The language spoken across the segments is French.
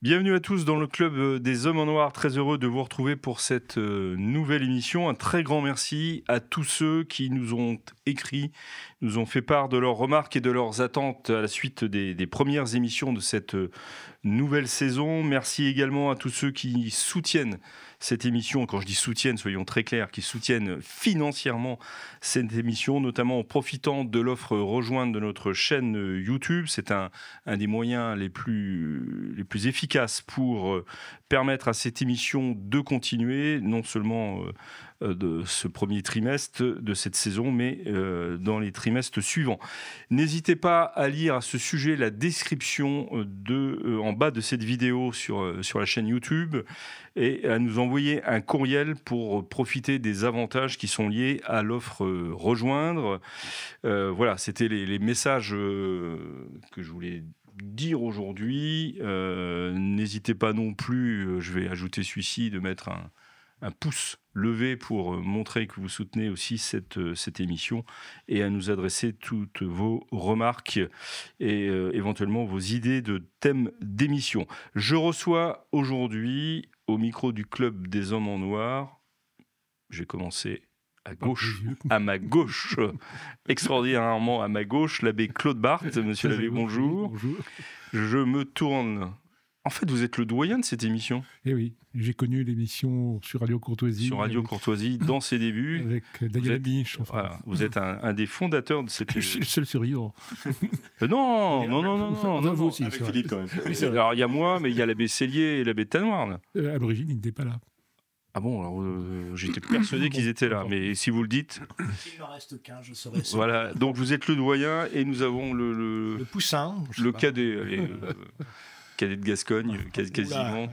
Bienvenue à tous dans le club des hommes en noir. Très heureux de vous retrouver pour cette nouvelle émission. Un très grand merci à tous ceux qui nous ont écrit, nous ont fait part de leurs remarques et de leurs attentes à la suite des premières émissions de cette nouvelle saison. Merci également à tous ceux qui soutiennent cette émission. Quand je dis soutiennent, soyons très clairs, qui soutiennent financièrement cette émission, notamment en profitant de l'offre rejoindre de notre chaîne YouTube. C'est un des moyens les plus efficaces pour permettre à cette émission de continuer, non seulement de ce premier trimestre de cette saison, mais dans les trimestres suivants. N'hésitez pas à lire à ce sujet la description en bas de cette vidéo sur la chaîne YouTube et à nous envoyer un courriel pour profiter des avantages qui sont liés à l'offre rejoindre. Voilà, c'était les messages que je voulais dire aujourd'hui. N'hésitez pas non plus, je vais ajouter celui-ci, de mettre un pouce levé pour montrer que vous soutenez aussi cette émission et à nous adresser toutes vos remarques et éventuellement vos idées de thèmes d'émission. Je reçois aujourd'hui au micro du Club des Hommes en Noir, j'ai commencé à ma gauche, extraordinairement à ma gauche, l'abbé Claude Barthes. Monsieur l'abbé, bonjour. Bonjour. Je me tourne. En fait, vous êtes le doyen de cette émission. Eh oui, j'ai connu l'émission sur Radio Courtoisie. Sur Radio Courtoisie, dans ses débuts. Avec Daniel Biche. Enfin. Voilà, vous êtes un des fondateurs de cette émission. Je suis le seul survivant. Non. Vous aussi. Avec Philippe, quand même. Oui, alors, il y a moi, mais il y a l'abbé Cellier et l'abbé Tanoir. Là. À l'origine, il n'était pas là. Ah bon, alors j'étais persuadé qu'ils étaient là, mais si vous le dites... S'il n'en reste qu'un, je serai sûr. Voilà, donc vous êtes le doyen et nous avons le poussin. Le cadet... cadet de Gascogne, quasiment,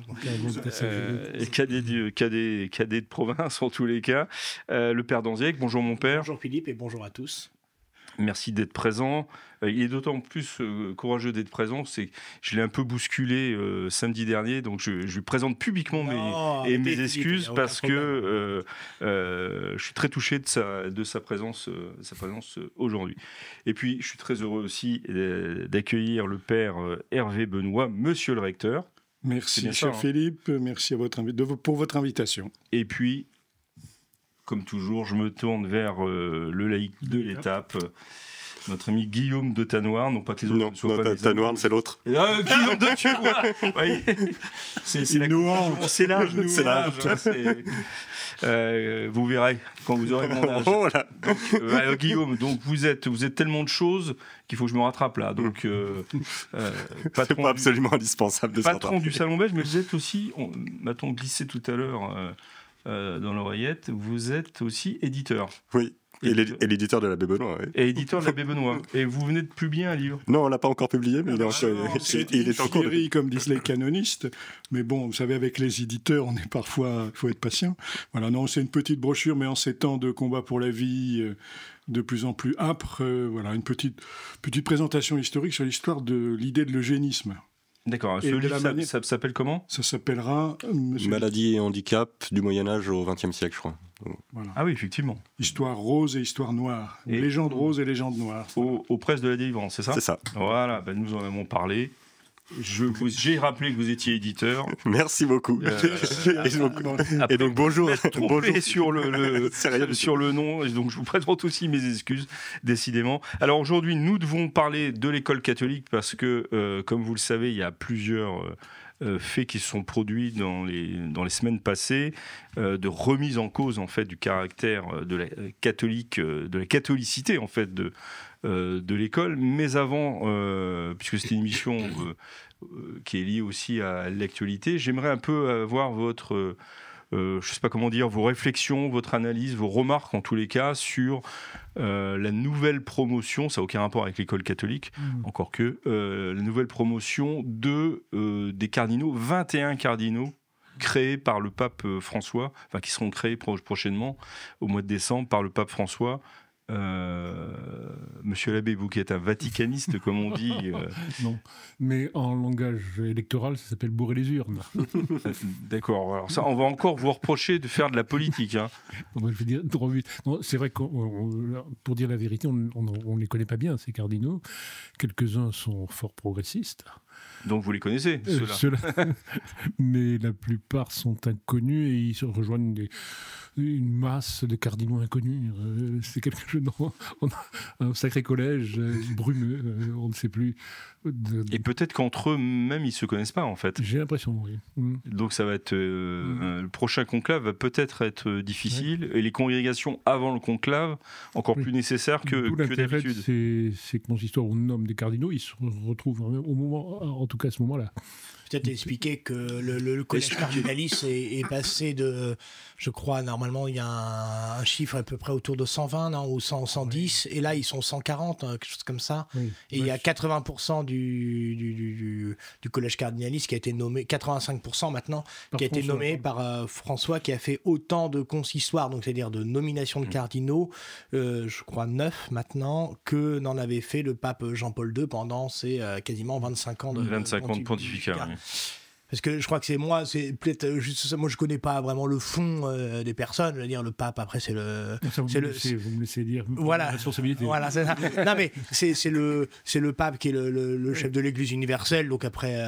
et cadet de province en tous les cas. Le père Danziec, bonjour mon père. Bonjour Philippe et bonjour à tous. Merci d'être présent. Il est d'autant plus courageux d'être présent, c'est que je l'ai un peu bousculé samedi dernier, donc je lui présente publiquement mes excuses parce que je suis très touché de sa présence aujourd'hui. Et puis, je suis très heureux aussi d'accueillir le père Hervé Benoît, monsieur le recteur. Merci, cher Philippe, merci pour votre invitation. Et puis, comme toujours, je me tourne vers le laïc de l'étape, notre ami Guillaume de Tanoir, non pas que les autres ne soient pas Tanoir, c'est l'autre. Guillaume de Tanoir. C'est l'âge. Vous verrez quand vous aurez mon âge. Voilà. Donc, Guillaume, donc vous êtes tellement de choses qu'il faut que je me rattrape là. Donc, c'est pas absolument indispensable de se rattraper. Patron du Salon Belge, mais vous êtes aussi, m'a-t-on glissé tout à l'heure dans l'oreillette, vous êtes aussi éditeur. Oui. Et l'éditeur de l'abbé Benoît. Oui. Et éditeur de l'abbé Benoît. Et vous venez de publier un livre. Non, on ne l'a pas encore publié, mais il est en cours. Comme disent les canonistes. Mais bon, vous savez, avec les éditeurs, on est parfois, il faut être patient. Voilà, non, c'est une petite brochure, mais en ces temps de combat pour la vie de plus en plus âpre, voilà, une petite présentation historique sur l'histoire de l'idée de l'eugénisme. D'accord. Ce livre, ça s'appelle comment ? Ça s'appellera Maladie et handicap du Moyen-Âge au XXe siècle, je crois. Voilà. Ah oui, effectivement. Histoire rose et histoire noire. Et légende rose et légende noire. Aux presses de la délivrance, c'est ça ? C'est ça. Voilà, nous en avons parlé. J'ai rappelé que vous étiez éditeur. Merci beaucoup. Et donc bonjour. Bonjour sur le nom. Et donc je vous présente aussi mes excuses, décidément. Alors aujourd'hui, nous devons parler de l'école catholique parce que, comme vous le savez, il y a plusieurs faits qui se sont produits dans les semaines passées, de remise en cause en fait du caractère de la catholicité en fait de l'école. Mais avant, puisque c'est une émission qui est liée aussi à l'actualité, j'aimerais un peu avoir votre je ne sais pas comment dire, vos réflexions, votre analyse, vos remarques en tous les cas sur la nouvelle promotion, ça n'a aucun rapport avec l'école catholique, encore que, la nouvelle promotion des cardinaux, 21 cardinaux créés par le pape François, enfin qui seront créés prochainement, au mois de décembre, par le pape François. Monsieur l'abbé, vous qui êtes un vaticaniste, comme on dit. Non, mais en langage électoral, ça s'appelle bourrer les urnes. D'accord, alors ça, on va encore vous reprocher de faire de la politique. Hein. Je vais dire trop vite. Non, c'est vrai que, pour dire la vérité, on ne les connaît pas bien, ces cardinaux. Quelques-uns sont fort progressistes. Donc vous les connaissez, ceux-là. Mais la plupart sont inconnus et ils se rejoignent une masse de cardinaux inconnus. C'est quelque chose. On a un sacré collège brumeux, on ne sait plus. Et peut-être qu'entre eux même ils se connaissent pas en fait. J'ai l'impression, oui. Donc ça va être le prochain conclave va peut-être être difficile et les congrégations avant le conclave encore plus nécessaires que d'habitude. C'est que consistoire on nomme des cardinaux, ils se retrouvent au moment, en tout cas à ce moment-là. Peut-être expliquer que le collège cardinaliste est passé de, je crois, normalement il y a un chiffre à peu près autour de 120 non, ou 110, et là ils sont 140, quelque chose comme ça. Oui. Et il y a 80% du collège cardinaliste qui a été nommé, 85% maintenant, qui a été nommé par François, qui a fait autant de consistoires, donc c'est-à-dire de nomination de cardinaux, je crois 9 maintenant, que n'en avait fait le pape Jean-Paul II pendant ses quasiment 25 ans de pontificat. Oui. Parce que je crois que c'est peut-être juste ça. Moi, je connais pas vraiment le fond des personnes. Je veux dire, le pape, après, c'est le. Vous me laissez dire. Voilà. La responsabilité. Voilà, c'est ça. Non, mais c'est le pape qui est le chef de l'Église universelle. Donc après,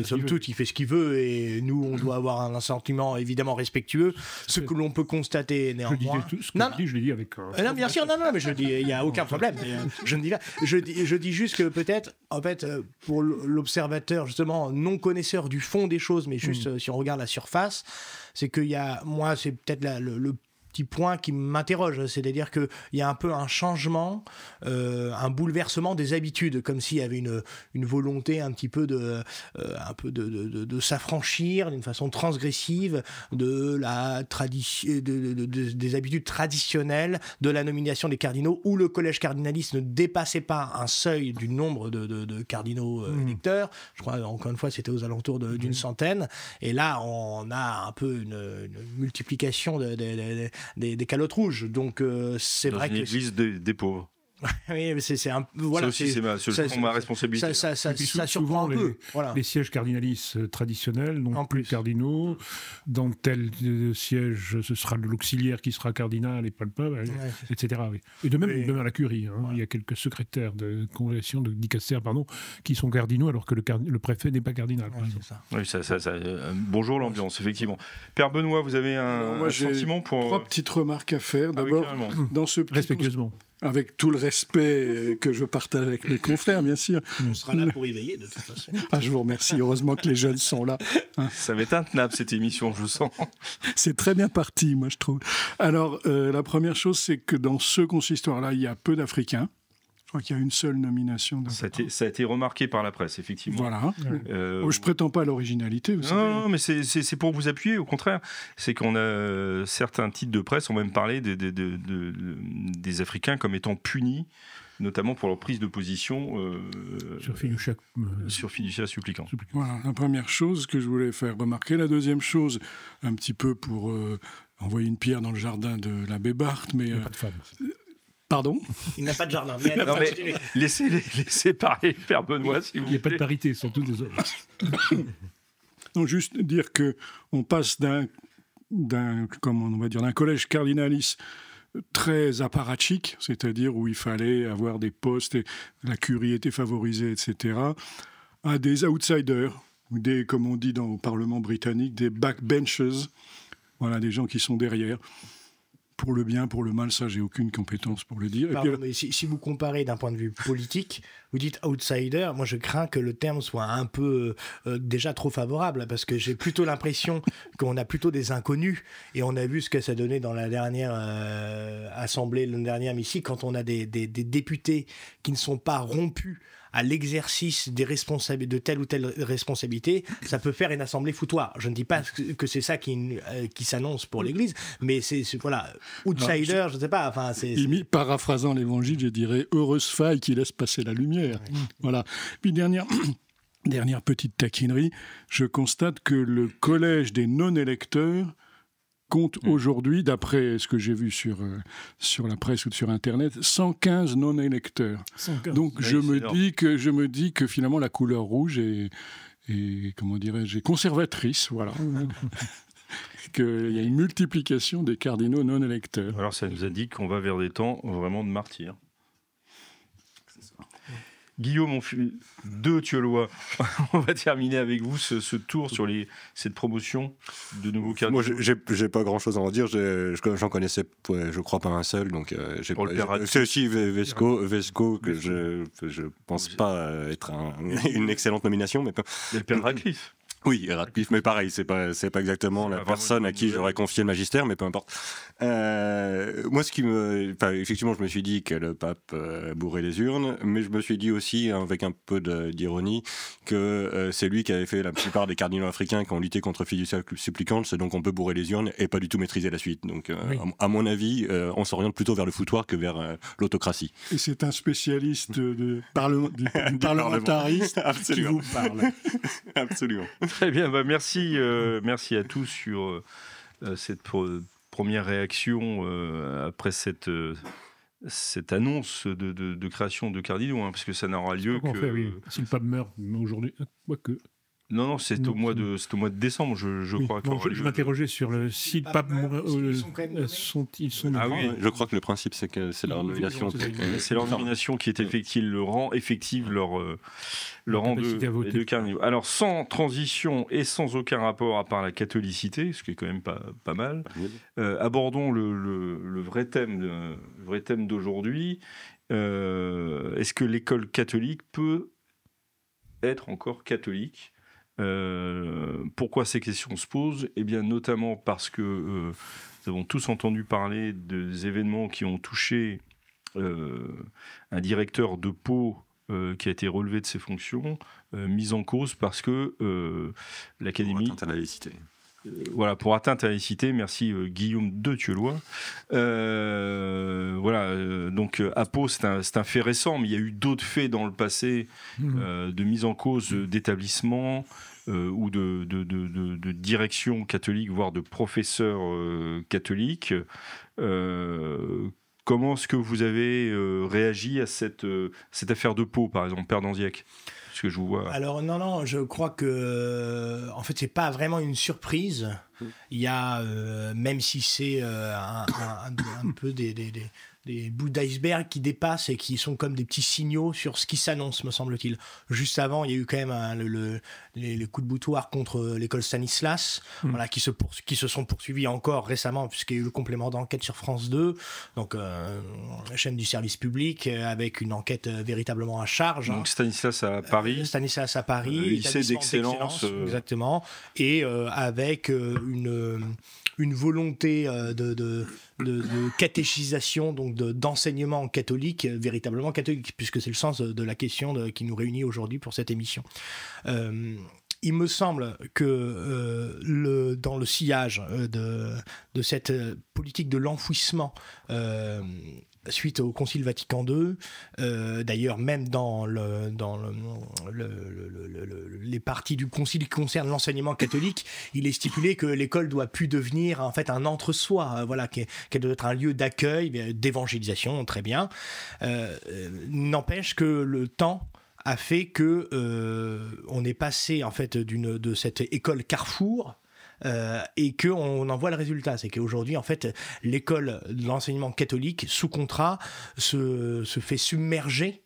somme toute, il fait ce qu'il veut. Et nous, on doit avoir un sentiment évidemment respectueux. Ce que l'on peut constater néanmoins. Je l'ai dit avec. Non, bien sûr, non, mais je dis, il n'y a aucun problème. Je ne dis pas. Je dis juste que peut-être, en fait, pour l'observateur, justement, non connaisseur du fond des choses, mais juste si on regarde la surface, c'est qu'il y a, moi, c'est peut-être le petit point qui m'interroge, c'est-à-dire qu'il y a un peu un changement, un bouleversement des habitudes, comme s'il y avait une volonté un petit peu de s'affranchir d'une façon transgressive de la des habitudes traditionnelles de la nomination des cardinaux, où le collège cardinaliste ne dépassait pas un seuil du nombre de cardinaux électeurs. Je crois, encore une fois, c'était aux alentours d'une centaine. Et là, on a un peu une multiplication des calottes rouges. Donc, c'est vrai que... L'église des pauvres. Oui, mais c'est un peu... Voilà, ça aussi, c'est ma responsabilité. Ça surprend un peu. Voilà. Les sièges cardinalistes traditionnels n'ont plus de cardinaux. Dans tel siège, ce sera l'auxiliaire qui sera cardinal et pas le pape, etc. Oui. Et de même à la curie. Il y a quelques secrétaires de congrégation, de dicastère, qui sont cardinaux alors que le préfet n'est pas cardinal. Oui, bonjour l'ambiance, effectivement. Père Benoît, vous avez un sentiment pour... 3 petites remarques à faire. D'abord, dans ce petit... Respectueusement. Avec tout le respect que je partage avec mes confrères, bien sûr. On sera là pour y veiller, de toute façon. Je vous remercie. Heureusement que les jeunes sont là. Ça va être intenable, cette émission, je sens. C'est très bien parti, moi, je trouve. Alors, la première chose, c'est que dans ce consistoire-là, il y a peu d'Africains. Je crois qu'il y a une seule nomination. Ça a été remarqué par la presse, effectivement. Voilà. Je ne prétends pas à l'originalité. Non, mais c'est pour vous appuyer, au contraire. C'est qu'on a certains titres de presse ont même parlé des Africains comme étant punis, notamment pour leur prise de position sur fiducia supplicant. Voilà, la première chose que je voulais faire remarquer. La deuxième chose, un petit peu pour envoyer une pierre dans le jardin de l'abbé Barthes, mais... pas de femme. Pardon ? Il n'a pas de jardin. Laissez parler Père Benoît, si vous voulez. Il n'y a pas de parité, ce sont tous des hommes. Donc, juste dire qu'on passe d'un collège cardinaliste très apparatchik, c'est-à-dire où il fallait avoir des postes, et la curie était favorisée, etc., à des outsiders, comme on dit au Parlement britannique, des backbenchers, voilà, des gens qui sont derrière. Pour le bien, pour le mal, ça, j'ai aucune compétence pour le dire. Pardon, mais si vous comparez d'un point de vue politique, vous dites outsider, moi je crains que le terme soit un peu déjà trop favorable, parce que j'ai plutôt l'impression qu'on a plutôt des inconnus, et on a vu ce que ça donnait dans la dernière assemblée, le dernier hémicycle, quand on a des députés qui ne sont pas rompus à l'exercice de telle ou telle responsabilité, ça peut faire une assemblée foutoir. Je ne dis pas que c'est ça qui s'annonce pour l'Église, mais c'est voilà, outsider, je ne sais pas. Enfin, paraphrasant l'Évangile, je dirais heureuse faille qui laisse passer la lumière. Voilà. Puis dernière petite taquinerie, je constate que le collège des non-électeurs compte aujourd'hui, d'après ce que j'ai vu sur la presse ou sur Internet, 115 non-électeurs. 115. Donc je me dis que finalement la couleur rouge est comment dirais-je, conservatrice, voilà. Qu'il y a une multiplication des cardinaux non-électeurs. Alors ça nous indique qu'on va vers des temps vraiment de martyrs. Guillaume de Thieulois, on va terminer avec vous ce tour sur cette promotion de nouveaux cardinaux. Moi, j'ai pas grand-chose à en dire. J'en connaissais, je crois, pas un seul. Donc, c'est aussi Vesco que je pense pas être une excellente nomination, mais le père Radcliffe. Oui, Radcliffe, mais pareil, c'est pas exactement la personne à qui j'aurais confié le magistère, mais peu importe. Moi, effectivement, je me suis dit que le pape bourrait les urnes, mais je me suis dit aussi, avec un peu d'ironie, que c'est lui qui avait fait la plupart des cardinaux africains qui ont lutté contre Fiducia Supplicans, c'est donc on peut bourrer les urnes et pas du tout maîtriser la suite. Donc, à mon avis, on s'oriente plutôt vers le foutoir que vers l'autocratie. Et c'est un spécialiste du parlementariste qui vous parle. Absolument. Très bien, merci à tous sur cette première réaction après cette annonce de création de cardinaux, parce que ça n'aura lieu que... Si le pape meurt aujourd'hui, quoique... Non, c'est au mois de décembre, je crois. Je m'interrogeais sur si le pape mourrait. Je crois que le principe, c'est que c'est leur nomination. C'est leur nomination qui est effective, le rang effectif leur rang de cardinaux. Alors, sans transition et sans aucun rapport à part la catholicité, ce qui est quand même pas mal, abordons le vrai thème d'aujourd'hui. Est-ce que l'école catholique peut être encore catholique ? Pourquoi ces questions se posent ? Eh bien, notamment parce que nous avons tous entendu parler des événements qui ont touché un directeur de Pau qui a été relevé de ses fonctions, mis en cause parce que l'Académie... Pour atteinte à la laïcité. Pour atteinte à la laïcité, merci Guillaume de Thieulois. Donc à Pau, c'est un fait récent, mais il y a eu d'autres faits dans le passé de mise en cause d'établissements ou de direction catholique, voire de professeurs catholiques. Comment est-ce que vous avez réagi à cette affaire de Pau, par exemple, Père Danziac ? Que je vous vois. Alors non, je crois que en fait c'est pas vraiment une surprise. Il y a même si c'est un peu des bouts d'iceberg qui dépassent et qui sont comme des petits signaux sur ce qui s'annonce, me semble-t-il. Juste avant, il y a eu quand même les coups de boutoir contre l'école Stanislas, qui se sont poursuivis encore récemment, puisqu'il y a eu le complément d'enquête sur France 2, donc chaîne du service public, avec une enquête véritablement à charge. Donc Stanislas à Paris. Stanislas à Paris. Lycée d'excellence. Exactement. Et avec une volonté de catéchisation, donc d'enseignement catholique, véritablement catholique, puisque c'est le sens de la question qui nous réunit aujourd'hui pour cette émission. Il me semble que dans le sillage de cette politique de l'enfouissement suite au Concile Vatican II, d'ailleurs même dans les parties du Concile qui concernent l'enseignement catholique, il est stipulé que l'école doit plus devenir en fait un entre-soi, qu'elle doit être un lieu d'accueil, d'évangélisation, très bien. N'empêche que le temps a fait que on est passé en fait de cette école Carrefour et qu'on en voit le résultat. C'est qu'aujourd'hui, en fait, l'école de l'enseignement catholique sous contrat se fait submerger.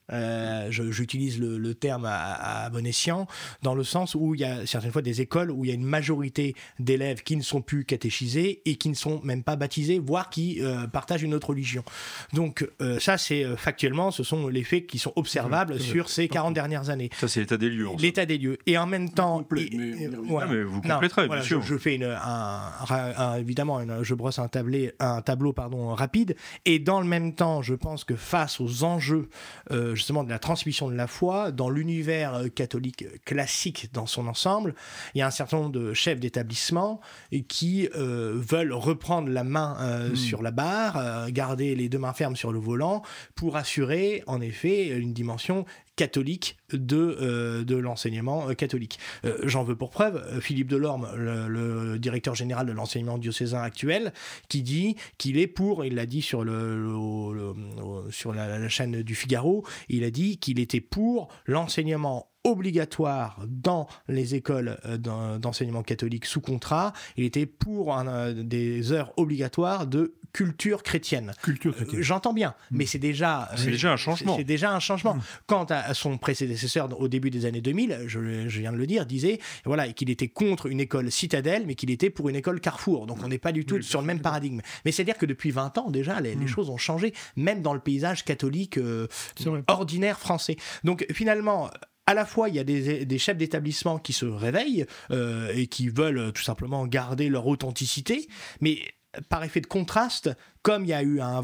J'utilise le terme à bon escient, dans le sens où il y a certaines fois des écoles où il y a une majorité d'élèves qui ne sont plus catéchisés et qui ne sont même pas baptisés, voire qui partagent une autre religion. Donc ça, c'est factuellement, ce sont les faits qui sont observables sur ces 40 dernières années. Ça, c'est l'état des lieux. L'état des lieux. Et en même temps... mais vous compléterez, bien sûr. Je fais évidemment, je brosse un tableau rapide. Et dans le même temps, je pense que face aux enjeux justement de la transmission de la foi dans l'univers catholique classique dans son ensemble, il y a un certain nombre de chefs d'établissement qui veulent reprendre la main sur la barre, garder les deux mains fermes sur le volant pour assurer en effet une dimension catholique de l'enseignement catholique. J'en veux pour preuve Philippe Delorme, le directeur général de l'enseignement diocésain actuel, qui dit qu'il est pour, il l'a dit sur la chaîne du Figaro, il a dit qu'il était pour l'enseignement obligatoire dans les écoles d'enseignement catholique sous contrat. Il était pour des heures obligatoires de culture chrétienne. J'entends bien, mais c'est déjà un changement. C'est déjà un changement. Quant à son prédécesseur au début des années 2000, je viens de le dire, disait qu'il était contre une école citadelle, mais qu'il était pour une école Carrefour. Donc on n'est pas du tout sur le même paradigme. Mais c'est-à-dire que depuis 20 ans déjà, les choses ont changé, même dans le paysage catholique ordinaire français. Donc finalement, à la fois, il y a des chefs d'établissement qui se réveillent et qui veulent tout simplement garder leur authenticité, mais par effet de contraste, comme il y a eu un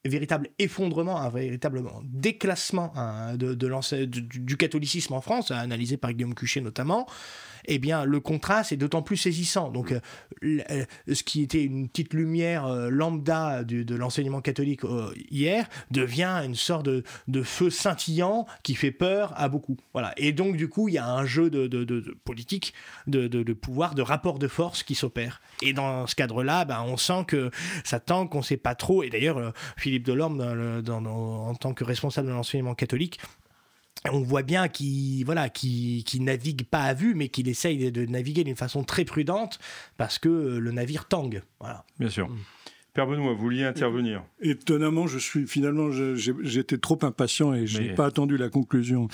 véritable effondrement, un véritable déclassement du catholicisme en France, analysé par Guillaume Cuchet notamment, eh bien, le contraste est d'autant plus saisissant. Donc, ce qui était une petite lumière lambda de l'enseignement catholique hier devient une sorte de feu scintillant qui fait peur à beaucoup. Voilà. Et donc, du coup, il y a un jeu de politique, de pouvoir, de rapport de force qui s'opère. Et dans ce cadre-là, on sent que ça tend qu'on ne sait pas trop. Et d'ailleurs, Philippe Delorme, en tant que responsable de l'enseignement catholique, on voit bien qu'il navigue pas à vue, mais qu'il essaye de naviguer d'une façon très prudente parce que le navire tangue. Voilà. Bien sûr. Père Benoît, vous vouliez intervenir. Étonnamment, j'étais trop impatient et je n'ai pas attendu la conclusion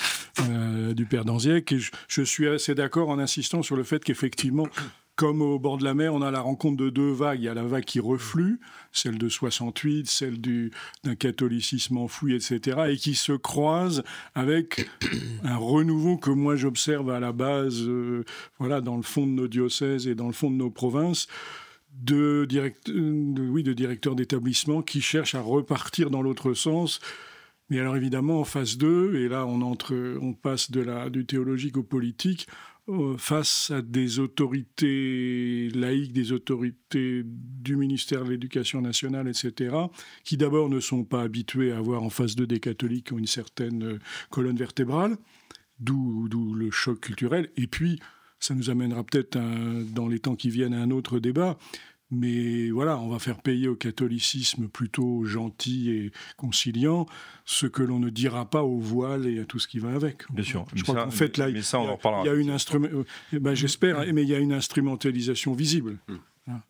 du Père Danziec. Et je suis assez d'accord en insistant sur le fait qu'effectivement, comme au bord de la mer, on a la rencontre de deux vagues. Il y a la vague qui reflue, celle de 68, celle d'un catholicisme enfoui, etc., et qui se croise avec un renouveau que moi j'observe à la base, dans le fond de nos diocèses et dans le fond de nos provinces, de directeurs d'établissement qui cherchent à repartir dans l'autre sens. Mais alors évidemment, en phase 2, et là on passe du théologique au politique, face à des autorités laïques, des autorités du ministère de l'Éducation nationale, etc., qui d'abord ne sont pas habitués à avoir en face d'eux des catholiques qui ont une certaine colonne vertébrale, d'où le choc culturel. Et puis, ça nous amènera peut-être dans les temps qui viennent à un autre débat. Mais voilà, on va faire payer au catholicisme plutôt gentil et conciliant ce que l'on ne dira pas au voile et à tout ce qui va avec. Bien sûr. Je crois qu'en fait, là, il y a une j'espère, mais il y a une instrumentalisation visible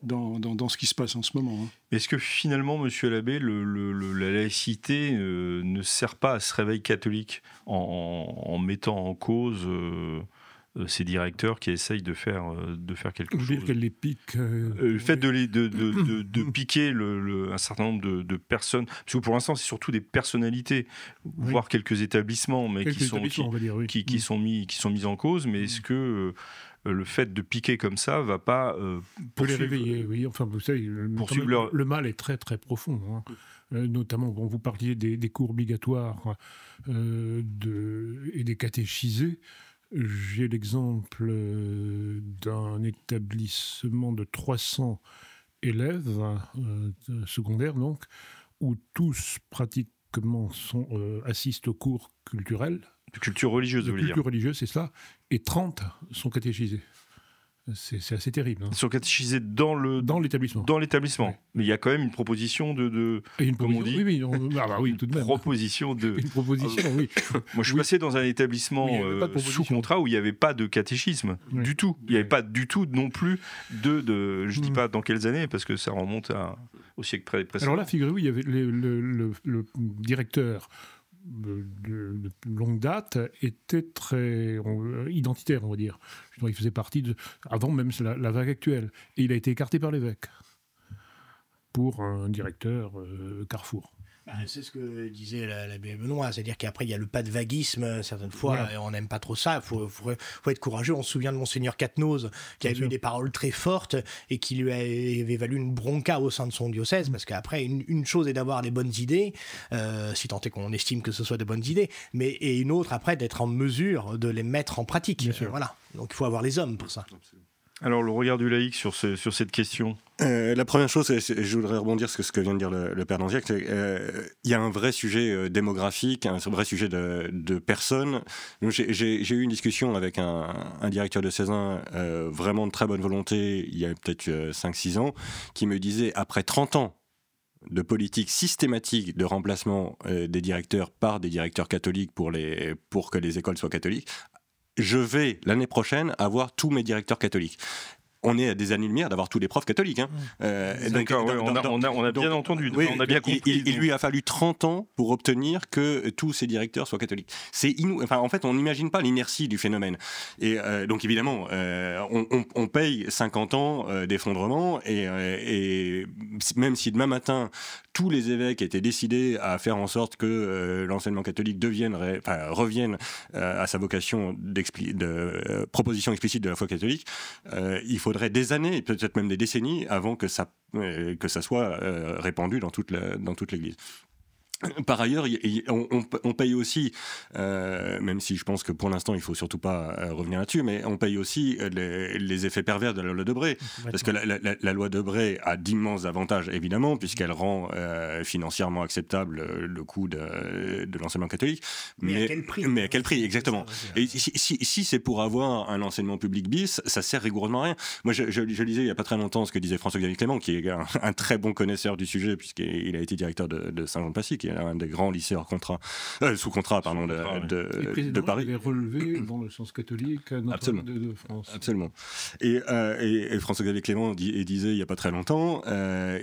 dans ce qui se passe en ce moment. Est-ce que finalement, monsieur l'abbé, la laïcité ne sert pas à ce réveil catholique en mettant en cause ces directeurs qui essayent de faire quelque chose. Qu'elle les pique. Le fait de piquer un certain nombre de personnes, parce que pour l'instant c'est surtout des personnalités, voire quelques établissements, mais qui sont mis en cause. Mais est-ce que le fait de piquer comme ça va pas pour les réveiller? Oui, enfin vous savez, le mal est très très profond. Notamment, vous parliez des cours obligatoires et des catéchisés. J'ai l'exemple d'un établissement de 300 élèves secondaires, donc, où tous pratiquement assistent aux cours culturels. De culture religieuse, vous voulez dire. De culture religieuse, c'est ça. Et 30 sont catéchisés. C'est assez terrible. Ils sont catéchisés dans l'établissement. Dans l'établissement. Ouais. Mais il y a quand même une proposition comme on dit. Oui, tout de même. Proposition de. Une proposition, oui. Moi, je suis passé dans un établissement sous contrat où il n'y avait pas de catéchisme du tout. Il n'y avait pas du tout non plus je ne dis pas dans quelles années parce que ça remonte au siècle précédent. Alors là, figurez-vous, il y avait le directeur de longue date était très identitaire, on va dire. Il faisait partie avant même la vague actuelle. Et il a été écarté par l'évêque pour un directeur Carrefour. C'est ce que disait l'abbé Benoît, c'est-à-dire qu'après il y a le pas de vaguisme, certaines fois, et on n'aime pas trop ça, il faut être courageux. On se souvient de Monseigneur Quatennose, qui avait eu des paroles très fortes et qui lui avait valu une bronca au sein de son diocèse, parce qu'après, une chose est d'avoir des bonnes idées, si tant est qu'on estime que ce soit de bonnes idées, et une autre, après, d'être en mesure de les mettre en pratique. Voilà. Donc il faut avoir les hommes pour ça. Alors, le regard du laïc sur cette question. La première chose, je voudrais rebondir sur ce que vient de dire le Père Danziec, il y a un vrai sujet démographique, un vrai sujet de personnes. J'ai eu une discussion avec un directeur de Cézanne, vraiment de très bonne volonté, il y a peut-être 5-6 ans, qui me disait, après 30 ans de politique systématique de remplacement des directeurs par des directeurs catholiques pour que les écoles soient catholiques, je vais l'année prochaine avoir tous mes directeurs catholiques. on est à des années-lumière d'avoir tous les profs catholiques. Hein. D'accord, on a bien entendu, oui, on a bien compris. Il lui a fallu 30 ans pour obtenir que tous ces directeurs soient catholiques. En fait, on n'imagine pas l'inertie du phénomène. Et donc évidemment, on paye 50 ans d'effondrement, et même si demain matin, tous les évêques étaient décidés à faire en sorte que l'enseignement catholique revienne à sa vocation de proposition explicite de la foi catholique, il faudrait des années, peut-être même des décennies, avant que ça soit répandu dans toute l'Église. Par ailleurs, on paye aussi, même si je pense que pour l'instant il ne faut surtout pas revenir là-dessus, mais on paye aussi les effets pervers de la loi Debré. Parce que la loi Debré a d'immenses avantages, évidemment, puisqu'elle rend financièrement acceptable le coût de l'enseignement catholique. Mais à quel prix ? Mais à quel prix, exactement. Et si c'est pour avoir un enseignement public bis, ça sert rigoureusement à rien. Moi, je lisais il n'y a pas très longtemps ce que disait François-Xavier Clément, qui est un très bon connaisseur du sujet, puisqu'il a été directeur de Saint-Jean-de-Passy, qui est un des grands lycées sous contrat de Paris. Il est relevé dans le sens catholique à Notre-Dame de France. Absolument. Et François-Xavier Clément disait il n'y a pas très longtemps,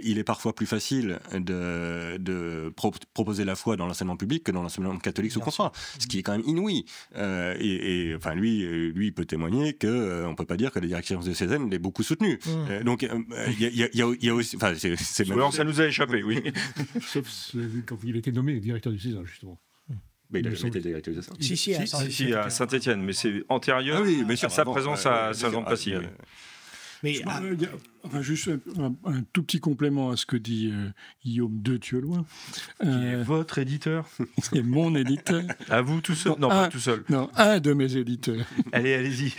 il est parfois plus facile de proposer la foi dans l'enseignement public que dans l'enseignement catholique sous contrat, ce qui est quand même inouï. Lui, il peut témoigner qu'on ne peut pas dire que la direction diocésaine l'ait beaucoup soutenu. Donc, il y a aussi... Ça nous a échappé, oui. Sauf quand il était nommé directeur du César, justement. Mais il a jamais été directeur du César. Si, à Saint-Étienne, mais c'est antérieur à sa présence à Saint-Jean-de-Passy. Mais juste un tout petit complément à ce que dit Guillaume de Thieulois. Qui est votre éditeur ? C'est mon éditeur. À vous tout seul ? Non, pas tout seul. Non, un de mes éditeurs. Allez-y.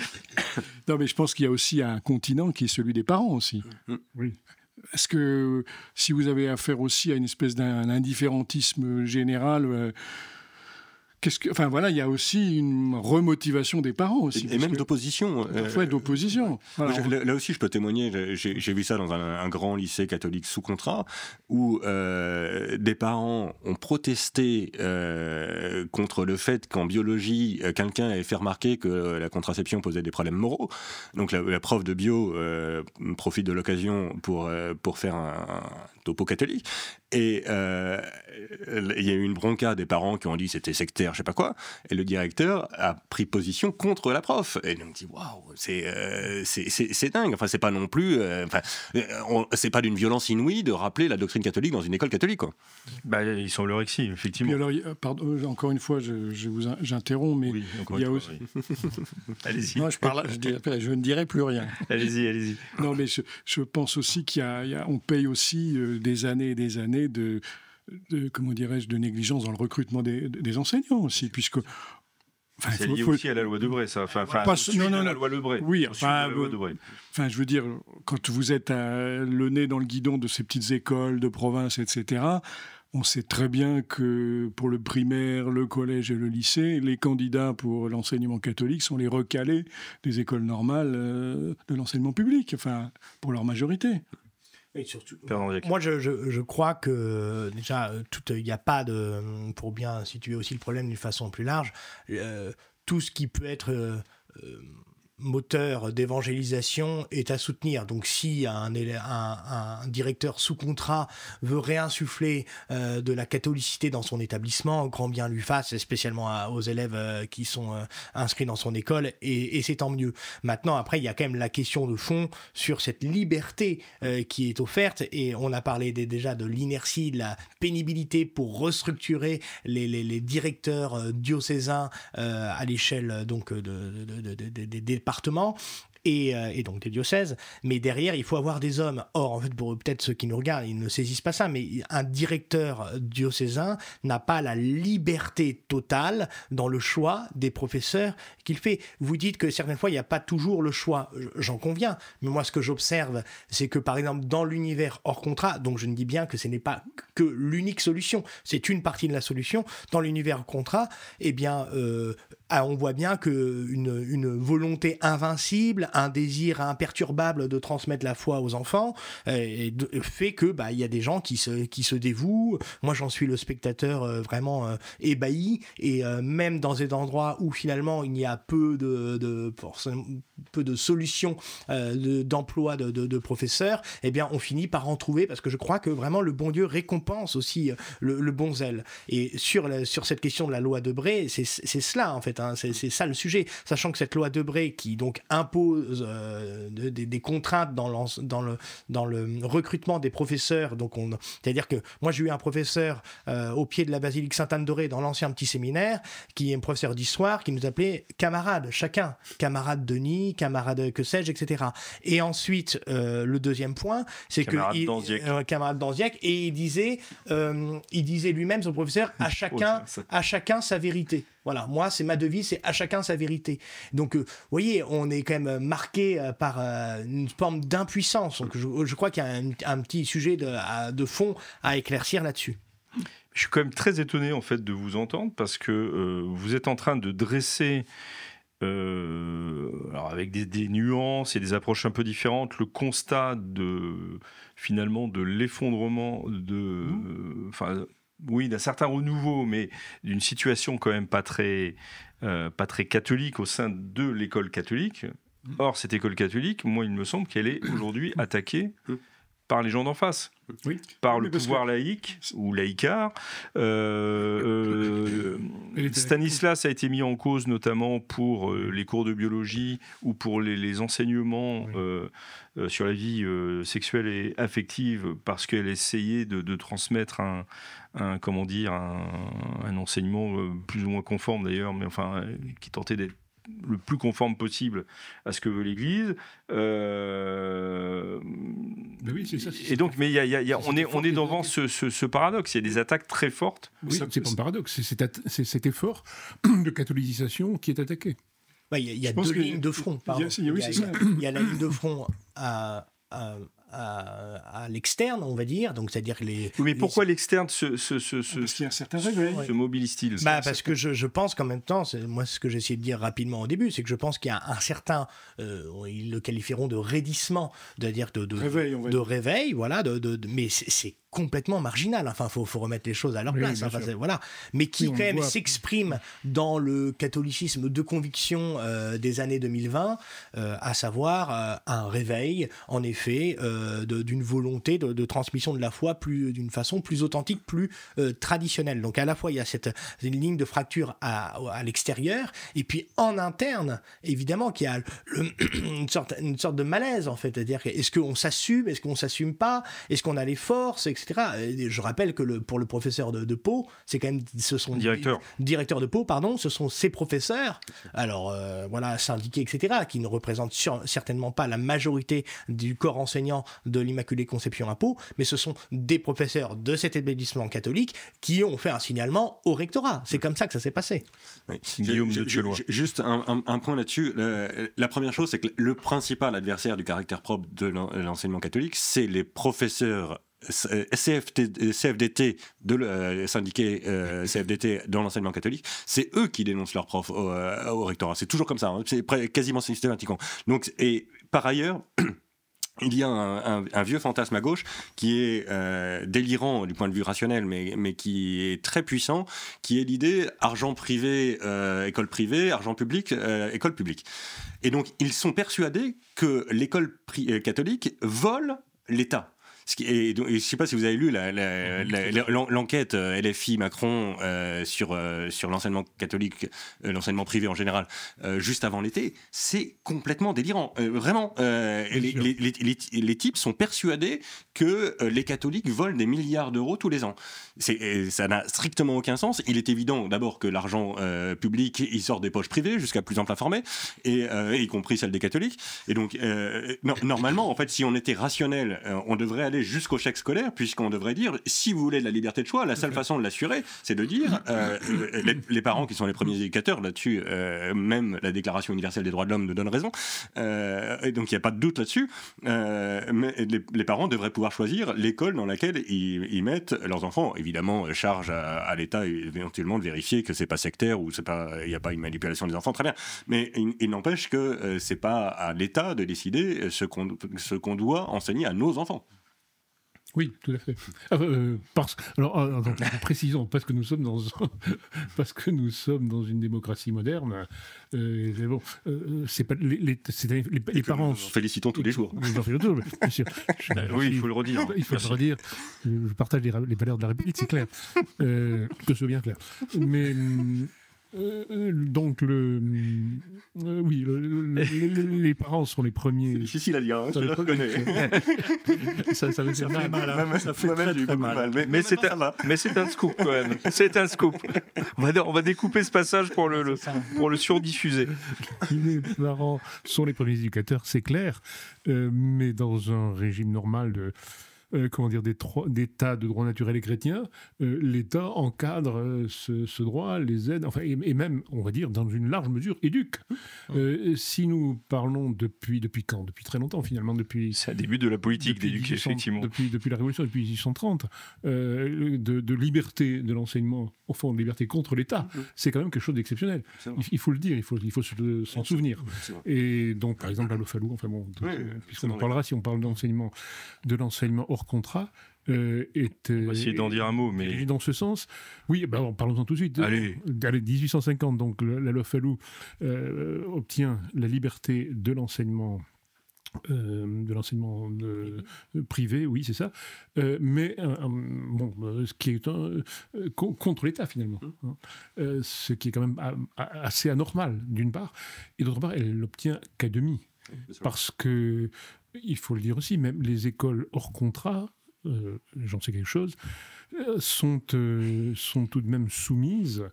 Non, mais je pense qu'il y a aussi un continent qui est celui des parents aussi. Oui. Est-ce que si vous avez affaire aussi à une espèce d'un indifférentisme général, il y a aussi une remotivation des parents aussi. Et même d'opposition. Parfois d'opposition. Voilà. Là aussi, je peux témoigner, j'ai vu ça dans un grand lycée catholique sous contrat, où des parents ont protesté contre le fait qu'en biologie, quelqu'un avait fait remarquer que la contraception posait des problèmes moraux. Donc la prof de bio profite de l'occasion pour faire un topo catholique. Et il y a eu une bronca des parents qui ont dit c'était sectaire, je sais pas quoi, et le directeur a pris position contre la prof. Et on me dit waouh, c'est dingue. Enfin, c'est pas non plus, c'est pas d'une violence inouïe de rappeler la doctrine catholique dans une école catholique, quoi. Il semblerait que si, effectivement. Puis alors, pardon, encore une fois, j'interromps, mais oui, il y a aussi. Allez-y. Moi, je ne dirai plus rien. Allez-y. Non, mais je pense aussi on paye aussi des années et des années de négligence dans le recrutement des enseignants aussi, puisque... c'est lié aussi à la loi Debré, ça. La loi Debré. Oui, je veux dire, quand vous êtes le nez dans le guidon de ces petites écoles de province, etc., on sait très bien que pour le primaire, le collège et le lycée, les candidats pour l'enseignement catholique sont les recalés des écoles normales de l'enseignement public, pour leur majorité. Et surtout, moi, je crois que déjà, il n'y a pas de... Pour bien situer aussi le problème d'une façon plus large, tout ce qui peut être moteur d'évangélisation est à soutenir. Donc si un directeur sous contrat veut réinsuffler de la catholicité dans son établissement, grand bien lui fasse, spécialement aux élèves qui sont inscrits dans son école, et c'est tant mieux. Maintenant, après, il y a quand même la question de fond sur cette liberté qui est offerte, et on a parlé déjà de l'inertie, de la pénibilité pour restructurer les directeurs diocésains à l'échelle donc des départements et donc des diocèses, mais derrière il faut avoir des hommes. Or, en fait, pour peut-être ceux qui nous regardent, ils ne saisissent pas ça, mais un directeur diocésain n'a pas la liberté totale dans le choix des professeurs qu'il fait. Vous dites que certaines fois il n'y a pas toujours le choix, j'en conviens, mais moi ce que j'observe, c'est que par exemple dans l'univers hors contrat, donc je ne dis bien que ce n'est pas que l'unique solution, c'est une partie de la solution. Dans l'univers hors contrat, eh bien on voit bien qu'une volonté invincible, un désir imperturbable de transmettre la foi aux enfants fait que il y a des gens qui se dévouent. Moi, j'en suis le spectateur vraiment ébahi, et même dans des endroits où finalement il y a peu de solutions d'emploi de professeurs, eh bien on finit par en trouver, parce que je crois que vraiment le bon Dieu récompense aussi le bon zèle. Et sur cette question de la loi Debré, c'est cela en fait, hein, c'est ça le sujet, sachant que cette loi Debré qui donc impose des contraintes dans le recrutement des professeurs, donc c'est-à-dire que moi j'ai eu un professeur au pied de la basilique Sainte-Anne-d'Auray dans l'ancien petit séminaire, qui est un professeur d'histoire, qui nous appelait camarades, chacun, camarade Denis, camarade que sais-je, etc. Et ensuite le deuxième point, c'est que camarade Danziac, et il disait lui-même, son professeur, à chacun sa vérité. Voilà, moi c'est ma devise, c'est à chacun sa vérité. Donc vous voyez, on est quand même marqué par une forme d'impuissance. Donc je crois qu'il y a un petit sujet de fond à éclaircir là-dessus. Je suis quand même très étonné en fait de vous entendre, parce que vous êtes en train de dresser, alors avec des nuances et des approches un peu différentes, le constat finalement de l'effondrement d'un certain renouveau, mais d'une situation quand même pas très catholique au sein de l'école catholique. Or, cette école catholique, moi, il me semble qu'elle est aujourd'hui attaquée par les gens d'en face, par le pouvoir laïque ou laïcard. Stanislas a été mis en cause notamment pour les cours de biologie ou pour les enseignements sur la vie sexuelle et affective, parce qu'elle essayait de transmettre un enseignement plus ou moins conforme d'ailleurs, mais enfin qui tentait d'être le plus conforme possible à ce que veut l'Église. Oui, c'est ça, et donc, mais on est devant ce paradoxe. Il y a des attaques très fortes. Oui, c'est pas un paradoxe, c'est cet effort de catholicisation qui est attaqué. Il y a deux lignes de front. Il y a la ligne de front à l'externe, on va dire, donc c'est-à-dire mais pourquoi l'externe parce qu'il y a un certain réveil. Se mobilise-t-il? Parce que je pense qu'en même temps, moi ce que j'ai essayé de dire rapidement au début, c'est que je pense qu'il y a un certain, ils le qualifieront de raidissement, c'est-à-dire de réveil, voilà, mais c'est complètement marginal. Enfin, faut remettre les choses à leur place. Enfin, voilà, mais qui quand même s'exprime dans le catholicisme de conviction des années 2020, à savoir un réveil, en effet, d'une volonté de transmission de la foi d'une façon plus authentique, plus traditionnelle. Donc à la fois il y a une ligne de fracture à l'extérieur, et puis en interne, évidemment, qu'il y a une sorte de malaise en fait. C'est-à-dire, est-ce qu'on s'assume, est-ce qu'on s'assume pas, est-ce qu'on a les forces, etc. Je rappelle que pour le professeur de Pau, c'est quand même directeur de Pau, pardon, ce sont ses professeurs, alors voilà, syndiqués, etc., qui ne représentent certainement pas la majorité du corps enseignant de l'Immaculée Conception à Pau, mais ce sont des professeurs de cet établissement catholique qui ont fait un signalement au rectorat. C'est comme ça que ça s'est passé. Oui. Guillaume de Tchelois. Juste un point là-dessus. La première chose, c'est que le principal adversaire du caractère propre de l'enseignement catholique, c'est les professeurs CFDT syndiqués CFDT dans l'enseignement catholique. C'est eux qui dénoncent leurs profs au rectorat. C'est toujours comme ça, hein. C'est quasiment systématiquement. Donc, et par ailleurs, il y a un vieux fantasme à gauche qui est délirant du point de vue rationnel, mais qui est très puissant, qui est l'idée argent privé, école privée, argent public, école publique. Et donc, ils sont persuadés que l'école catholique vole l'État. Et je ne sais pas si vous avez lu l'enquête LFI Macron sur l'enseignement catholique, l'enseignement privé en général, juste avant l'été. C'est complètement délirant. Vraiment, les types sont persuadés que les catholiques volent des milliards d'euros tous les ans. Ça n'a strictement aucun sens. Il est évident d'abord que l'argent public, il sort des poches privées jusqu'à plus ample informé, y compris celle des catholiques. Et donc, normalement, en fait, si on était rationnel, on devrait aller jusqu'au chèque scolaire, puisqu'on devrait dire, si vous voulez de la liberté de choix, la seule façon de l'assurer, c'est de dire, les parents qui sont les premiers éducateurs là-dessus, même la Déclaration universelle des droits de l'homme nous donne raison, et donc il n'y a pas de doute là-dessus, mais les parents devraient pouvoir choisir l'école dans laquelle ils mettent leurs enfants. Évidemment, charge à l'État éventuellement de vérifier que c'est pas sectaire ou il n'y a pas une manipulation des enfants, très bien. Mais il n'empêche que c'est pas à l'État de décider ce qu'on doit enseigner à nos enfants. Oui, tout à fait. Précisons, parce que nous sommes dans une démocratie moderne. Bon, c'est pas les parents. Félicitons tous les jours. Bien sûr. Oui, il faut le redire. Il faut le redire. Je partage les valeurs de la République, c'est clair. Que ce soit bien clair. Mais donc les parents sont les premiers. C'est difficile à dire, hein, je le reconnais. ça me fait mal. Ça fait très mal. Mais c'est un scoop quand même. C'est un scoop. On va découper ce passage pour le surdiffuser. Les parents sont les premiers éducateurs, c'est clair, mais dans un régime normal d'état de droit naturel et chrétien, l'État encadre ce droit, les aide, enfin, et même, on va dire, dans une large mesure, éduque. Si nous parlons depuis quand ? Depuis très longtemps, finalement. C'est le début de la politique d'éduquer, effectivement. Depuis la Révolution, depuis 1830, de liberté de l'enseignement, au fond, de liberté contre l'État, c'est quand même quelque chose d'exceptionnel. Il faut le dire, il faut s'en souvenir. Et donc, par exemple, la Lefalou, enfin bon, puisqu'on en parlera, si on parle de l'enseignement hors contrat, on va essayer d'en dire un mot, mais dans ce sens, oui, parlons-en tout de suite. Allez, 1850, donc la loi Fallou obtient la liberté de l'enseignement. Privé, oui, c'est ça, mais ce qui est contre l'État finalement, ce qui est quand même assez anormal d'une part, et d'autre part, elle l'obtient qu'à demi, parce que il faut le dire aussi, même les écoles hors contrat, j'en sais quelque chose, sont tout de même soumises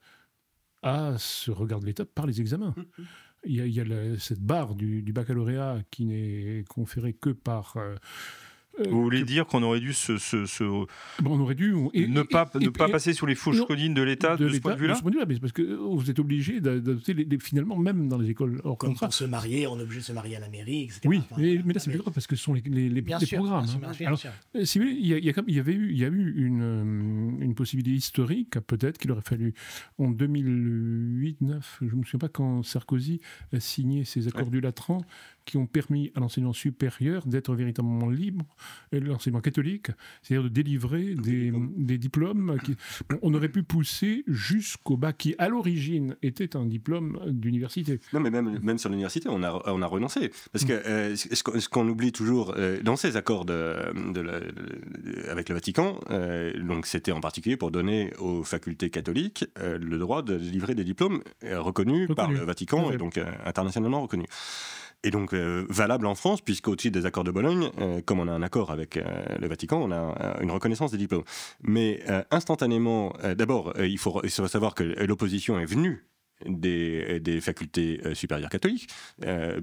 à ce regard de l'État par les examens. Il y a cette barre du baccalauréat qui n'est conférée que par... vous voulez dire qu'on aurait dû on aurait dû ne pas passer sur les fauches codines de l'État de ce point de vue-là, mais parce que vous êtes obligé d'adopter finalement, même dans les écoles hors contrat. Pour se marier, on est obligé de se marier à la mairie, etc. Oui, mais là c'est plus grave parce que ce sont les programmes. Bien sûr. Si vous voulez, il y a eu une possibilité historique, peut-être qu'il aurait fallu en 2008-2009, je ne me souviens pas quand Sarkozy a signé ses accords du Latran, qui ont permis à l'enseignement supérieur d'être véritablement libre, l'enseignement catholique, c'est-à-dire de délivrer des diplômes. On aurait pu pousser jusqu'au bac, qui à l'origine était un diplôme d'université. Non, mais même sur l'université, on a renoncé. Parce que ce qu'on oublie toujours, dans ces accords avec le Vatican, donc c'était en particulier pour donner aux facultés catholiques le droit de délivrer des diplômes reconnus par le Vatican, et donc internationalement reconnus. Et donc valable en France, puisqu'au titre des accords de Bologne, comme on a un accord avec le Vatican, on a une reconnaissance des diplômes. Mais instantanément, d'abord, il faut savoir que l'opposition est venue des facultés supérieures catholiques,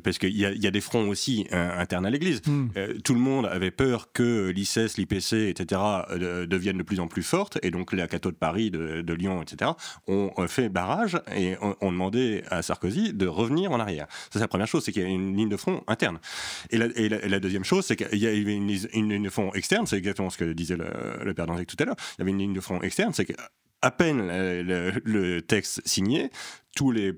parce qu'il y a des fronts aussi internes à l'Église. Tout le monde avait peur que l'ICES, l'IPC, etc. deviennent de plus en plus fortes, et donc la Catho de Paris, de Lyon, etc. ont fait barrage et ont demandé à Sarkozy de revenir en arrière. Ça, c'est la première chose, c'est qu'il y a une ligne de front interne. Et la deuxième chose, c'est qu'il y avait une ligne de front externe, c'est exactement ce que disait le père d'André tout à l'heure, il y avait une ligne de front externe, c'est qu'à peine le texte signé, tous les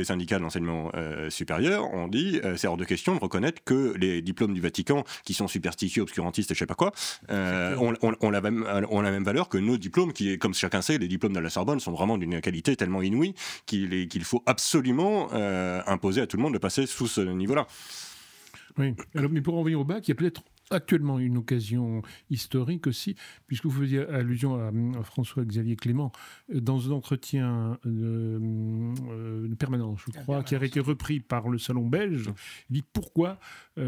syndicats de l'enseignement supérieur ont dit c'est hors de question de reconnaître que les diplômes du Vatican, qui sont superstitieux, obscurantistes et je sais pas quoi, ont la même valeur que nos diplômes, qui, comme chacun sait, les diplômes de la Sorbonne sont vraiment d'une qualité tellement inouïe qu'il faut absolument imposer à tout le monde de passer sous ce niveau-là. Oui, alors, mais pour en venir au bac, il y a peut-être actuellement une occasion historique aussi, puisque vous faisiez allusion à François-Xavier Clément, dans un entretien de permanence, je crois, qui a été repris par le Salon belge. Il dit pourquoi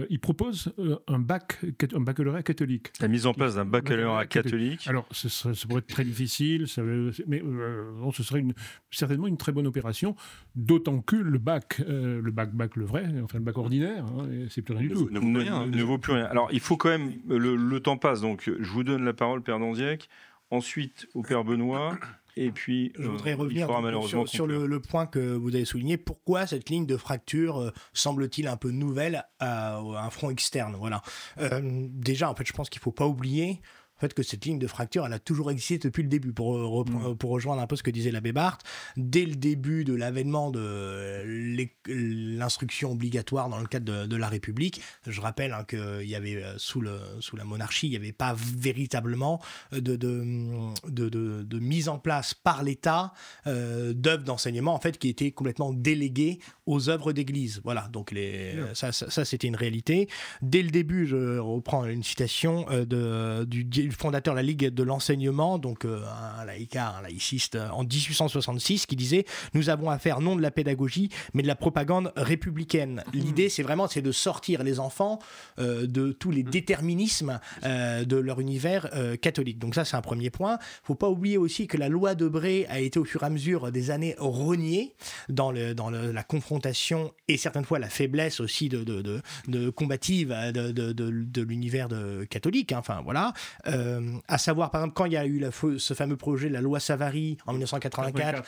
il propose un baccalauréat catholique. La mise en place d'un baccalauréat catholique. Alors, ça pourrait être très difficile, mais ce serait certainement une très bonne opération, d'autant que le bac le vrai, enfin le bac ordinaire, c'est plus rien du tout. Ne vaut plus rien. Alors, il faut quand même... Le temps passe, donc je vous donne la parole, Père Danziac, ensuite au Père Benoît, et puis je voudrais revenir sur le point que vous avez souligné. Pourquoi cette ligne de fracture semble-t-il un peu nouvelle à un front externe, voilà. Déjà, en fait, je pense qu'il ne faut pas oublier en fait, que cette ligne de fracture, elle a toujours existé depuis le début. Pour rejoindre un peu ce que disait l'abbé Barthes, dès le début de l'avènement de l'instruction obligatoire dans le cadre de la République, je rappelle qu'il y avait sous la monarchie, il n'y avait pas véritablement de mise en place par l'État d'œuvres d'enseignement en fait, qui étaient complètement déléguées aux œuvres d'église. Voilà, donc ça c'était une réalité. Dès le début, je reprends une citation du fondateur de la Ligue de l'enseignement, donc un laïcard, un laïciste, en 1866, qui disait « Nous avons affaire non de la pédagogie, mais de la propagande républicaine ». L'idée, c'est de sortir les enfants de tous les déterminismes de leur univers catholique. Donc ça, c'est un premier point. Il ne faut pas oublier aussi que la loi de Bré a été au fur et à mesure des années reniée dans la confrontation et certaines fois la faiblesse aussi de combative de l'univers catholique. Hein, enfin, voilà. À savoir, par exemple, quand il y a eu ce fameux projet, la loi Savary, en 1984,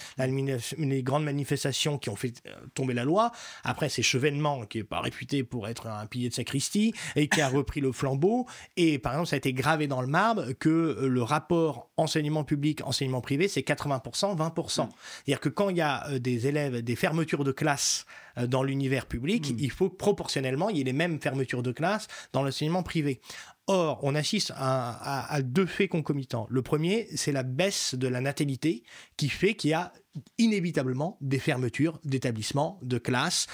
les grandes manifestations qui ont fait tomber la loi. Après, c'est Chevènement, qui n'est pas réputé pour être un pilier de sacristie, et qui a repris le flambeau. Et par exemple, ça a été gravé dans le marbre que le rapport enseignement public, enseignement privé, c'est 80%, 20%. C'est-à-dire que quand il y a des fermetures de classes dans l'univers public, il faut proportionnellement, il y ait les mêmes fermetures de classes dans l'enseignement privé. Or, on assiste à deux faits concomitants. Le premier, c'est la baisse de la natalité qui fait qu'il y a inévitablement des fermetures d'établissements, de classes,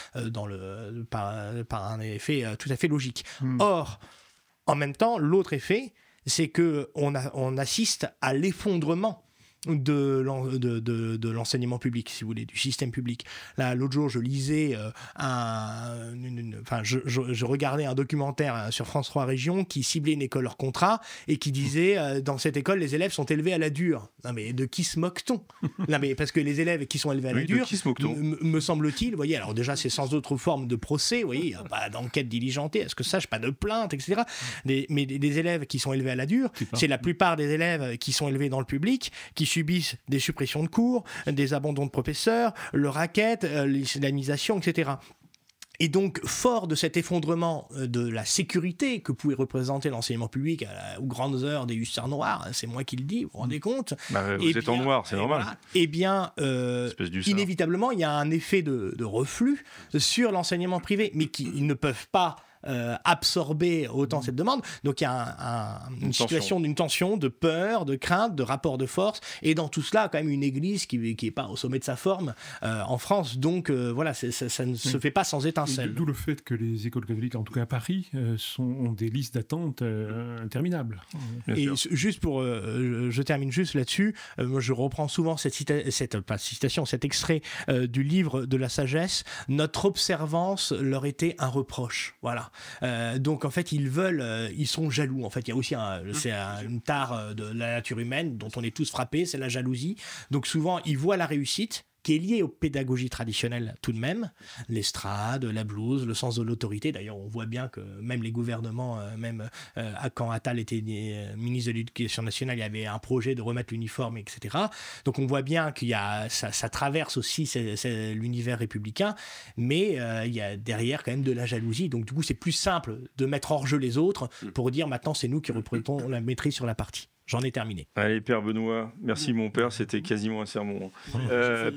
par un effet tout à fait logique. Or, en même temps, l'autre effet, c'est qu'on assiste à l'effondrement de l'enseignement public, si vous voulez, du système public. Là, l'autre jour, je lisais je regardais un documentaire sur France 3 Régions qui ciblait une école hors contrat et qui disait dans cette école, les élèves sont élevés à la dure. Non, mais de qui se moque-t-on? Non, mais parce que les élèves qui sont élevés à la dure, me semble-t-il, vous voyez, alors déjà, c'est sans autre forme de procès, vous voyez, pas d'enquête diligentée, est-ce que ça, pas de plainte, etc. Mais des élèves qui sont élevés à la dure, c'est la plupart des élèves qui sont élevés dans le public, qui subissent des suppressions de cours, des abandons de professeurs, le racket, l'islamisation, etc. Et donc, fort de cet effondrement de la sécurité que pouvait représenter l'enseignement public aux grandes heures des hussards noirs, c'est moi qui le dis, vous vous rendez compte? Vous êtes en noir, c'est normal. Voilà. Eh bien, inévitablement, il y a un effet de reflux sur l'enseignement privé, mais ils ne peuvent pas absorber autant cette demande. Donc il y a une situation d'une tension, de peur, de crainte, de rapport de force, et dans tout cela, quand même une église qui n'est pas au sommet de sa forme en France. Donc voilà, ça ne se fait pas sans étincelle. D'où le fait que les écoles catholiques, en tout cas à Paris, ont des listes d'attente interminables. Et juste je termine juste là-dessus, moi je reprends souvent cet extrait du livre de la sagesse. Notre observance leur était un reproche. Voilà. Donc en fait ils sont jaloux. En fait il y a aussi une tare de la nature humaine dont on est tous frappés, c'est la jalousie. Donc souvent ils voient la réussite qui est liée aux pédagogies traditionnelles tout de même, l'estrade, la blouse, le sens de l'autorité. D'ailleurs, on voit bien que même les gouvernements, quand Attal était ministre de l'Éducation nationale, il y avait un projet de remettre l'uniforme, etc. Donc on voit bien qu'il y a ça traverse aussi l'univers républicain, mais il y a derrière quand même de la jalousie. Donc du coup, c'est plus simple de mettre hors jeu les autres pour dire maintenant c'est nous qui reprenons la maîtrise sur la partie. J'en ai terminé. Allez, Père Benoît. Merci, mon père. C'était quasiment un sermon.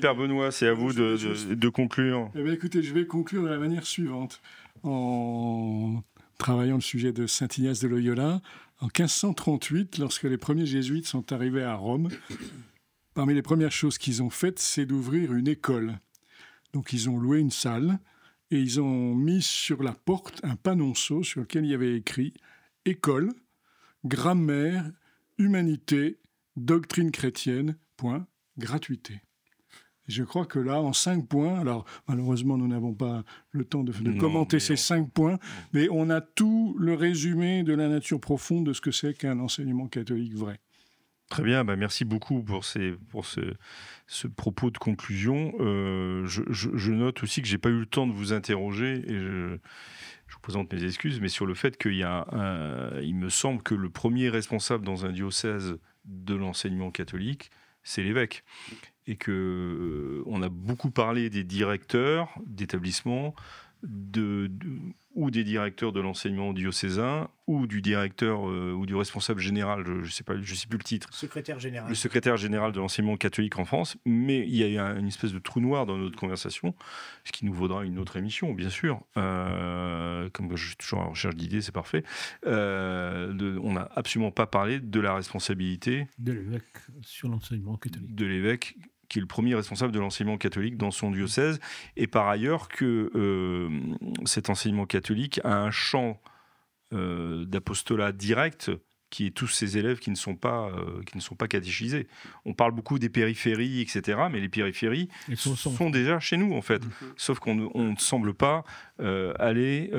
Père Benoît, c'est à vous de conclure. Eh bien, écoutez, je vais conclure de la manière suivante. En travaillant le sujet de Saint Ignace de Loyola, en 1538, lorsque les premiers jésuites sont arrivés à Rome, parmi les premières choses qu'ils ont faites, c'est d'ouvrir une école. Donc, ils ont loué une salle et ils ont mis sur la porte un panonceau sur lequel il y avait écrit « École, grammaire, humanité, doctrine chrétienne, point, gratuité ». Je crois que là, en 5 points, alors malheureusement nous n'avons pas le temps de commenter ces 5 points, mais on a tout le résumé de la nature profonde de ce que c'est qu'un enseignement catholique vrai. Très bien, merci beaucoup pour ce propos de conclusion. Je note aussi que je n'ai pas eu le temps de vous interroger, et je vous présente mes excuses, mais sur le fait qu'il y a il me semble que le premier responsable dans un diocèse de l'enseignement catholique, c'est l'évêque. Et qu'on a beaucoup parlé des directeurs d'établissements, ou des directeurs de l'enseignement diocésain, ou du directeur ou du responsable général, je sais plus le titre. Secrétaire général. Le secrétaire général de l'enseignement catholique en France. Mais il y a une espèce de trou noir dans notre conversation, ce qui nous vaudra une autre émission, bien sûr. Comme je suis toujours en recherche d'idées, c'est parfait. On n'a absolument pas parlé de la responsabilité de l'évêque sur l'enseignement catholique. De l'évêque, qui est le premier responsable de l'enseignement catholique dans son diocèse, et par ailleurs que cet enseignement catholique a un champ d'apostolat direct, qui est tous ces élèves qui ne sont pas catéchisés. On parle beaucoup des périphéries, etc., mais les périphéries sont déjà chez nous, en fait. Sauf qu'on ne semble pas aller...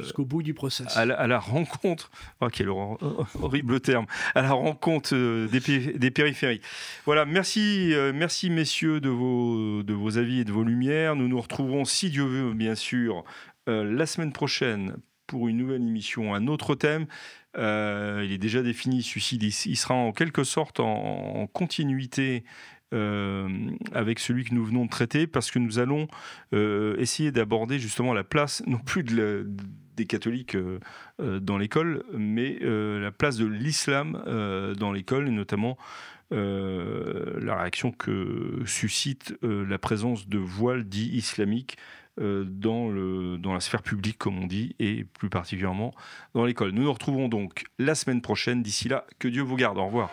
jusqu'au bout du process. À la rencontre... Oh, quel horrible terme. À la rencontre des périphéries. Voilà, merci messieurs, de vos avis et de vos lumières. Nous nous retrouverons, si Dieu veut, bien sûr, la semaine prochaine pour une nouvelle émission, un autre thème. Il est déjà défini, celui-ci, il sera en quelque sorte en continuité avec celui que nous venons de traiter, parce que nous allons essayer d'aborder justement la place, non plus des catholiques dans l'école, mais la place de l'islam dans l'école, et notamment la réaction que suscite la présence de voiles dits islamiques dans la sphère publique, comme on dit, et plus particulièrement dans l'école. Nous nous retrouvons donc la semaine prochaine. D'ici là, que Dieu vous garde. Au revoir.